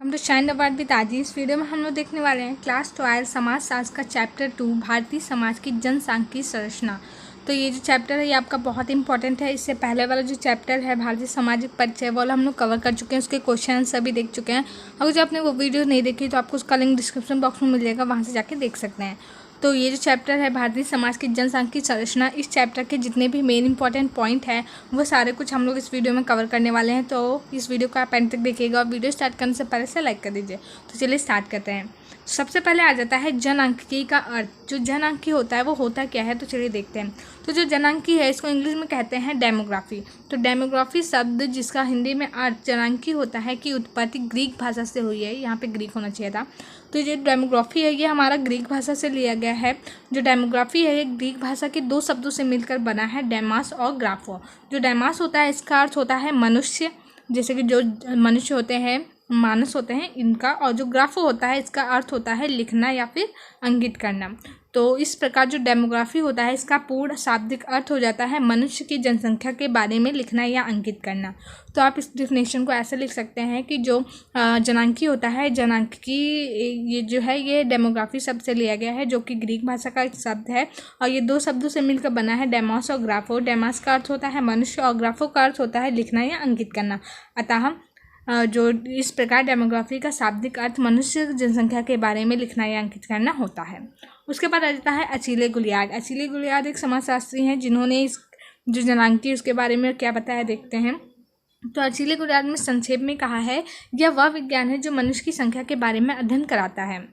Welcome to shine award with आजी। इस video में हम लोग देखने वाले हैं क्लास 12 समाज शास्त्र का चैप्टर 2 भारतीय समाज की जनसांख्यिकी संरचना। तो ये जो चैप्टर है ये आपका बहुत इंपॉर्टेंट है। इससे पहले वाला जो चैप्टर है भारतीय सामाजिक परिचय वो हम लोग कवर कर चुके हैं, उसके क्वेश्चन सभी देख चुके हैं। अगर जो आपने वो वीडियो नहीं देखी तो आपको उसका लिंक डिस्क्रिप्शन बॉक्स में मिल जाएगा, वहाँ से जाके देख सकते हैं। तो ये जो चैप्टर है भारतीय समाज की जनसांख्यिकी संरचना, इस चैप्टर के जितने भी मेन इंपॉर्टेंट पॉइंट हैं वो सारे कुछ हम लोग इस वीडियो में कवर करने वाले हैं। तो इस वीडियो को आप एंड तक देखिएगा और वीडियो स्टार्ट करने से पहले से लाइक कर दीजिए। तो चलिए स्टार्ट करते हैं। सबसे पहले आ जाता है जनआंख्यिकी का अर्थ। जो जनआंख्यिकी होता है वो होता क्या है, तो चलिए देखते हैं। तो जो जनआंख्यिकी है इसको इंग्लिश में कहते हैं डेमोग्राफी। तो डेमोग्राफी शब्द जिसका हिंदी में अर्थ जनआंख्यिकी होता है कि उत्पत्ति ग्रीक भाषा से हुई है, यहाँ पे ग्रीक होना चाहिए था। तो जो डेमोग्राफी है ये हमारा ग्रीक भाषा से लिया गया है। जो डेमोग्राफी है ये ग्रीक भाषा के दो शब्दों से मिलकर बना है, डेमास और ग्राफो। जो डेमास होता है इसका अर्थ होता है मनुष्य, जैसे कि जो मनुष्य होते हैं मानस होते हैं इनका, और जो ग्राफो होता है इसका अर्थ होता है लिखना या फिर अंकित करना। तो इस प्रकार जो डेमोग्राफी होता है इसका पूर्ण शाब्दिक अर्थ हो जाता है मनुष्य की जनसंख्या के बारे में लिखना या अंकित करना। तो आप इस डिफिनेशन को ऐसे लिख सकते हैं कि जो जनांकी होता है, जनांकी ये जो है ये डेमोग्राफी शब्द से लिया गया है जो कि ग्रीक भाषा का एक शब्द है और ये दो शब्दों से मिलकर बना है, डेमास और ग्राफो। डेमास का अर्थ होता है मनुष्य और ग्राफो का अर्थ होता है लिखना या अंकित करना। अतः जो इस प्रकार डेमोग्राफी का शाब्दिक अर्थ मनुष्य जनसंख्या के बारे में लिखना या अंकित करना होता है। उसके बाद आ जाता है अचीले गुलियार्ड। अचीले गुलियार्ड एक समाजशास्त्री हैं जिन्होंने इस जो जनांकी उसके बारे में क्या बताया, देखते हैं। तो अचीले गुलियार्ड में संक्षेप में कहा है यह वह विज्ञान है जो मनुष्य की संख्या के बारे में अध्ययन कराता है।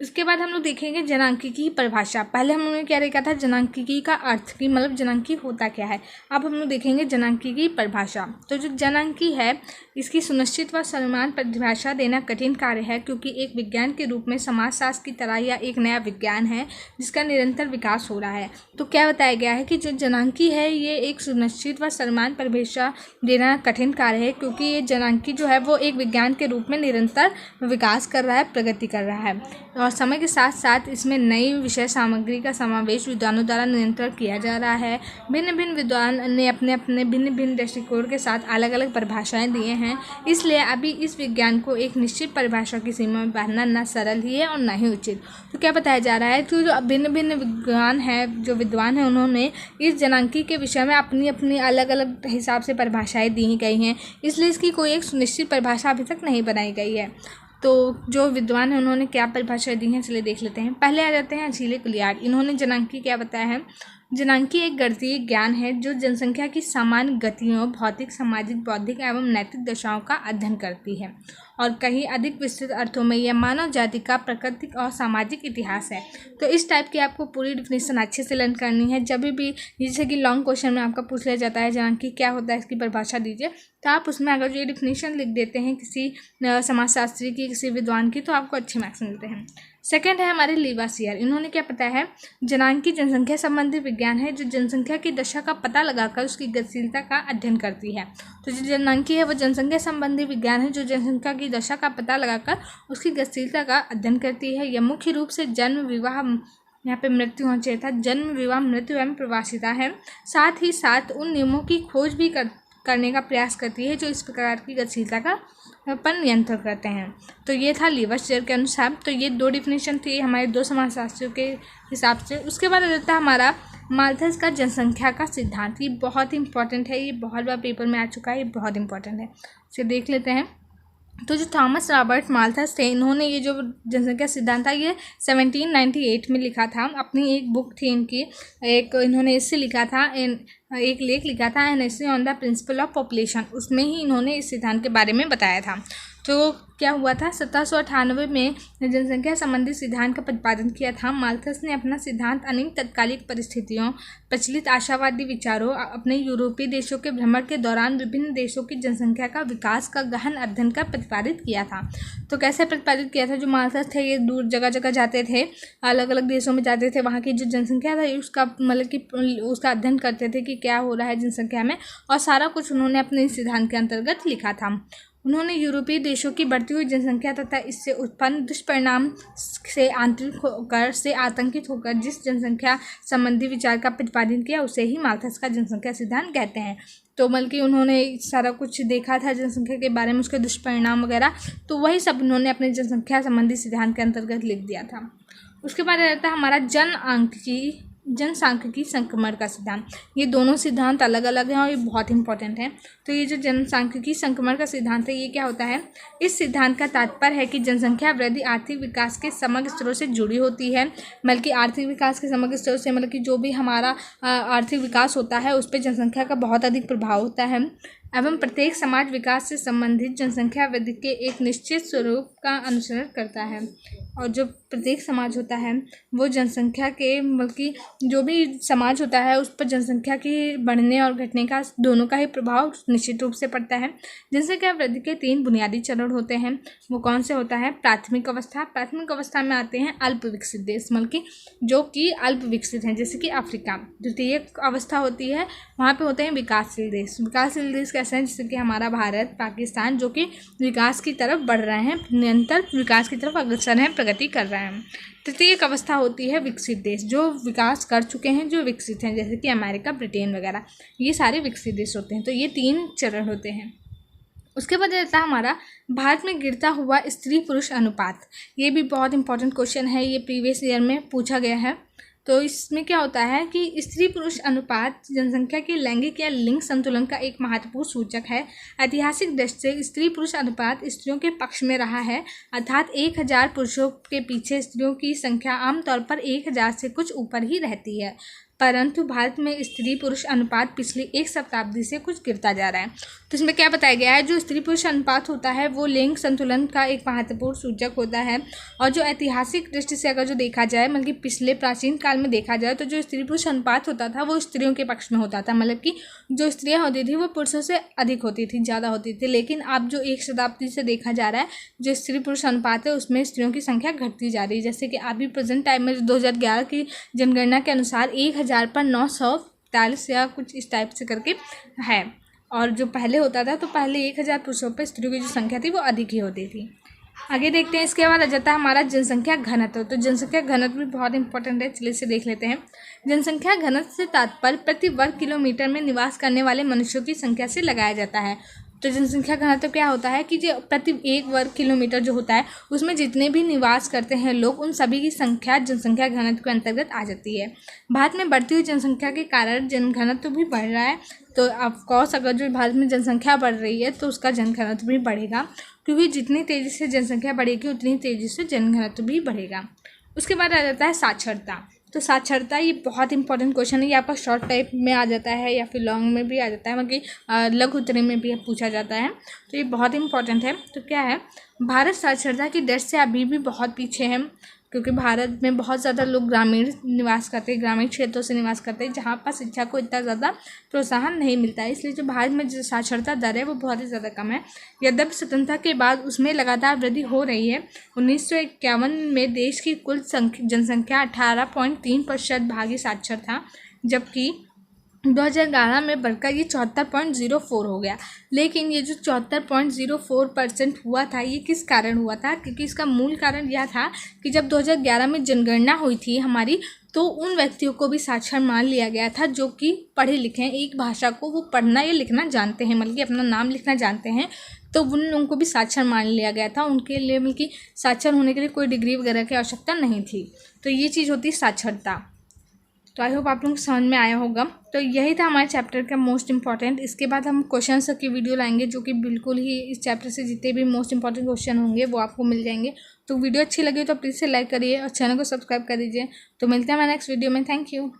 उसके बाद हम लोग देखेंगे जनांकिकी की परिभाषा। पहले हम लोगों ने क्या देखा था जनांकिकी का अर्थ की मतलब जनांकी होता क्या है। अब हम लोग देखेंगे जनांकिकी की परिभाषा। तो जो जनांकी है इसकी सुनिश्चित व समान परिभाषा देना कठिन कार्य है क्योंकि एक विज्ञान के रूप में समाजशास्त्र की तरह यह एक नया विज्ञान है जिसका निरंतर विकास हो रहा है। तो क्या बताया गया है कि जो जनांकी है ये एक सुनिश्चित व समान परिभाषा देना कठिन कार्य है क्योंकि ये जनांकी जो है वो एक विज्ञान के रूप में निरंतर विकास कर रहा है, प्रगति कर रहा है और समय के साथ साथ इसमें नई विषय सामग्री का समावेश विद्वानों द्वारा निरंतर किया जा रहा है। भिन्न भिन्न विद्वान ने अपने अपने भिन्न भिन्न दृष्टिकोण के साथ अलग अलग परिभाषाएं दिए हैं, इसलिए अभी इस विज्ञान को एक निश्चित परिभाषा की सीमा में बांधना न सरल ही है और न ही उचित। तो क्या बताया जा रहा है कि जो भिन्न भिन्न विद्वान हैं उन्होंने इस जनांकी के विषय में अपनी अपनी अलग अलग हिसाब से परिभाषाएँ दी गई हैं, इसलिए इसकी कोई एक सुनिश्चित परिभाषा अभी तक नहीं बनाई गई है। तो जो विद्वान हैं उन्होंने क्या परिभाषा दी हैं चलिए देख लेते हैं। पहले आ जाते हैं अचीले गुलियार्ड। इन्होंने जनांकी क्या बताया है। जनांकी एक गणितीय ज्ञान है जो जनसंख्या की सामान्य गतियों, भौतिक, सामाजिक, बौद्धिक एवं नैतिक दशाओं का अध्ययन करती है और कहीं अधिक विस्तृत अर्थों में यह मानव जाति का प्राकृतिक और सामाजिक इतिहास है। तो इस टाइप की आपको पूरी डिफिनेशन अच्छे से लर्न करनी है। जब भी जैसे कि लॉन्ग क्वेश्चन में आपका पूछ लिया जाता है जनांकी क्या होता है इसकी परिभाषा दीजिए, तो आप उसमें अगर जो ये डिफिनेशन लिख देते हैं किसी समाजशास्त्री की, किसी विद्वान की, तो आपको अच्छे मार्क्स मिलते हैं। सेकंड है हमारे लीवासियर। इन्होंने क्या बताया है जनांकी जनसंख्या संबंधी विज्ञान है जो जनसंख्या की दशा का पता लगाकर उसकी गतिशीलता का अध्ययन करती है। तो जो जनांकी है वो जनसंख्या संबंधी विज्ञान है जो जनसंख्या की दशा का पता लगाकर उसकी गतिशीलता का अध्ययन करती है। यह मुख्य रूप से जन्म, विवाह, यहाँ पे मृत्यु होना चाहिए था, जन्म, विवाह, मृत्यु एवं प्रवासिता है। साथ ही साथ उन नियमों की खोज भी करने का प्रयास करती है जो इस प्रकार की गतिशीलता का पर नियंत्रण करते हैं। तो ये था लीवासियर के अनुसार। तो ये दो डिफिनेशन थी हमारे दो समाजशास्त्रियों के हिसाब से। उसके बाद आ जाता है हमारा माल्थस का जनसंख्या का सिद्धांत। ये बहुत इंपॉर्टेंट है, ये बहुत बार पेपर में आ चुका है, ये बहुत इंपॉर्टेंट है, इसे देख लेते हैं। तो जो थॉमस रॉबर्ट माल्थस थे इन्होंने ये जो जनसंख्या सिद्धांत था ये 1798 में लिखा था। अपनी एक बुक थी इनकी, एक इन्होंने इससे लिखा था, एक लेख लिखा था an essay on the principle of population. उसमें ही इन्होंने इस सिद्धांत के बारे में बताया था। तो क्या हुआ था 1798 में जनसंख्या संबंधी सिद्धांत का प्रतिपादन किया था। माल्थस ने अपना सिद्धांत अनेक तत्कालिक परिस्थितियों, प्रचलित आशावादी विचारों, अपने यूरोपीय देशों के भ्रमण के दौरान विभिन्न देशों की जनसंख्या का विकास का गहन अध्ययन कर प्रतिपादित किया था। तो कैसे प्रतिपादित किया था, जो माल्थस थे ये दूर जगह जगह जाते थे, अलग अलग देशों में जाते थे, वहाँ की जो जनसंख्या था उसका मतलब कि उसका अध्ययन करते थे कि क्या हो रहा है जनसंख्या में, और सारा कुछ उन्होंने अपने सिद्धांत के अंतर्गत लिखा था। उन्होंने यूरोपीय देशों की बढ़ती हुई जनसंख्या तथा इससे उत्पन्न दुष्परिणाम से आतंकित होकर जिस जनसंख्या संबंधी विचार का प्रतिपादन किया उसे ही माल्थस का जनसंख्या सिद्धांत कहते हैं। तो बल्कि उन्होंने सारा कुछ देखा था जनसंख्या के बारे में, उसके दुष्परिणाम वगैरह, तो वही सब उन्होंने अपने जनसंख्या संबंधी सिद्धांत के अंतर्गत लिख दिया था। उसके बाद रहता है हमारा जनसांख्यिकी संक्रमण का सिद्धांत। ये दोनों सिद्धांत अलग अलग हैं और ये बहुत इंपॉर्टेंट है। तो ये जो जनसांख्यिकी संक्रमण का सिद्धांत है, ये क्या होता है? इस सिद्धांत का तात्पर्य है कि जनसंख्या वृद्धि आर्थिक विकास के समग्र स्तरों से जुड़ी होती है। बल्कि आर्थिक विकास के समग्र स्तरों से मतलब कि जो भी हमारा आर्थिक विकास होता है उस पर जनसंख्या का बहुत अधिक प्रभाव होता है, एवं प्रत्येक समाज विकास से संबंधित जनसंख्या वृद्धि के एक निश्चित स्वरूप का अनुसरण करता है। और जो प्रत्येक समाज होता है वो जनसंख्या के बल्कि जो भी समाज होता है उस पर जनसंख्या की बढ़ने और घटने का दोनों का ही प्रभाव निश्चित रूप से पड़ता है। जनसंख्या वृद्धि के 3 बुनियादी चरण होते हैं। वो कौन से होता है? प्राथमिक अवस्था में आते हैं अल्प विकसित देश, बल्कि जो कि अल्प विकसित हैं, जैसे कि अफ्रीका। द्वितीयक अवस्था होती है, वहाँ पे होते हैं विकासशील देश। विकासशील देश कैसे हैं? जैसे कि हमारा भारत, पाकिस्तान, जो कि विकास की तरफ बढ़ रहे हैं, निरंतर विकास की तरफ अग्रसर हैं, प्रगति कर रहे हैं। तृतीय अवस्था होती है विकसित देश, जो विकास कर चुके हैं, जो विकसित हैं, जैसे कि अमेरिका, ब्रिटेन वगैरह, ये सारे विकसित देश होते हैं। तो ये 3 चरण होते हैं। उसके बाद रहता है हमारा भारत में गिरता हुआ स्त्री पुरुष अनुपात। ये भी बहुत इंपॉर्टेंट क्वेश्चन है, ये प्रीवियस ईयर में पूछा गया है। तो इसमें क्या होता है कि स्त्री पुरुष अनुपात जनसंख्या के लैंगिक या लिंग संतुलन का एक महत्वपूर्ण सूचक है। ऐतिहासिक दृष्टि से स्त्री पुरुष अनुपात स्त्रियों के पक्ष में रहा है, अर्थात 1000 पुरुषों के पीछे स्त्रियों की संख्या आमतौर पर 1000 से कुछ ऊपर ही रहती है। परंतु भारत में स्त्री पुरुष अनुपात पिछली 1 शताब्दी से कुछ गिरता जा रहा है। तो इसमें क्या बताया गया है? जो स्त्री पुरुष अनुपात होता है वो लिंग संतुलन का एक महत्वपूर्ण सूचक होता है। और जो ऐतिहासिक दृष्टि से अगर जो देखा जाए, मतलब कि पिछले प्राचीन काल में देखा जाए, तो जो स्त्री पुरुष अनुपात होता था वो स्त्रियों के पक्ष में होता था, मतलब कि जो स्त्रियाँ होती थी वो पुरुषों से अधिक होती थी, ज़्यादा होती थी। लेकिन अब जो 1 शताब्दी से देखा जा रहा है, जो स्त्री पुरुष अनुपात है उसमें स्त्रियों की संख्या घटती जा रही है। जैसे कि अभी प्रेजेंट टाइम में 2011 की जनगणना के अनुसार 1000 पर 943 या कुछ इस टाइप से करके है। और जो पहले होता था तो पहले 1000 पुरुषों पर स्त्रियों की जो संख्या थी वो अधिक ही होती थी। आगे देखते हैं। इसके बाद आ जाता है हमारा जनसंख्या घनत्व। तो जनसंख्या घनत्व भी बहुत इंपॉर्टेंट है, चलिए इसे देख लेते हैं। जनसंख्या घनत्व से तात्पर्य प्रति वर्ग किलोमीटर में निवास करने वाले मनुष्यों की संख्या से लगाया जाता है। तो जनसंख्या घनत्व क्या होता है कि जो प्रति 1 वर्ग किलोमीटर जो होता है उसमें जितने भी निवास करते हैं लोग, उन सभी की संख्या जनसंख्या घनत्व के अंतर्गत आ जाती है। भारत में बढ़ती हुई जनसंख्या के कारण जनघनत्व भी बढ़ रहा है। तो ऑफकोर्स अगर जो भारत में जनसंख्या बढ़ रही है तो उसका जनघनत्व भी बढ़ेगा, क्योंकि जितनी तेज़ी से जनसंख्या बढ़ेगी उतनी तेज़ी से जनघनत्व भी बढ़ेगा। उसके बाद आ जाता है साक्षरता। तो साक्षरता ये बहुत इंपॉर्टेंट क्वेश्चन है। ये आपका शॉर्ट टाइप में आ जाता है या फिर लॉन्ग में भी आ जाता है, मतलब लघु उत्तरी में भी पूछा जाता है। तो ये बहुत इंपॉर्टेंट है। तो क्या है, भारत साक्षरता की दर से अभी भी बहुत पीछे है, क्योंकि भारत में बहुत ज़्यादा लोग ग्रामीण निवास करते हैं, ग्रामीण क्षेत्रों से निवास करते हैं, जहाँ पर शिक्षा को इतना ज़्यादा प्रोत्साहन नहीं मिलता है। इसलिए जो भारत में जो साक्षरता दर है वो बहुत ही ज़्यादा कम है। यद्यपि स्वतंत्रता के बाद उसमें लगातार वृद्धि हो रही है। 1951 में देश की कुल जनसंख्या 18.3% भागी साक्षर था, जबकि 2011 में बढ़कर ये 74.04 हो गया। लेकिन ये जो 74.04% हुआ था, ये किस कारण हुआ था? क्योंकि इसका मूल कारण यह था कि जब 2011 में जनगणना हुई थी हमारी, तो उन व्यक्तियों को भी साक्षर मान लिया गया था जो कि पढ़े लिखे हैं, एक भाषा को वो पढ़ना या लिखना जानते हैं, मतलब कि अपना नाम लिखना जानते हैं, तो उन लोगों को भी साक्षर मान लिया गया था। उनके लिए मतलब कि साक्षर होने के लिए कोई डिग्री वगैरह की आवश्यकता नहीं थी। तो ये चीज़ होती है साक्षरता। तो आई होप आप लोगों को समझ में आया होगा। तो यही था हमारे चैप्टर का मोस्ट इंपॉर्टेंट। इसके बाद हम क्वेश्चन की वीडियो लाएंगे, जो कि बिल्कुल ही इस चैप्टर से जितने भी मोस्ट इंपॉर्टेंट क्वेश्चन होंगे वो आपको मिल जाएंगे। तो वीडियो अच्छी लगी तो प्लीज़ से लाइक करिए और चैनल को सब्सक्राइब कर दीजिए। तो मिलते हैं हमारे नेक्स्ट वीडियो में। Thank you.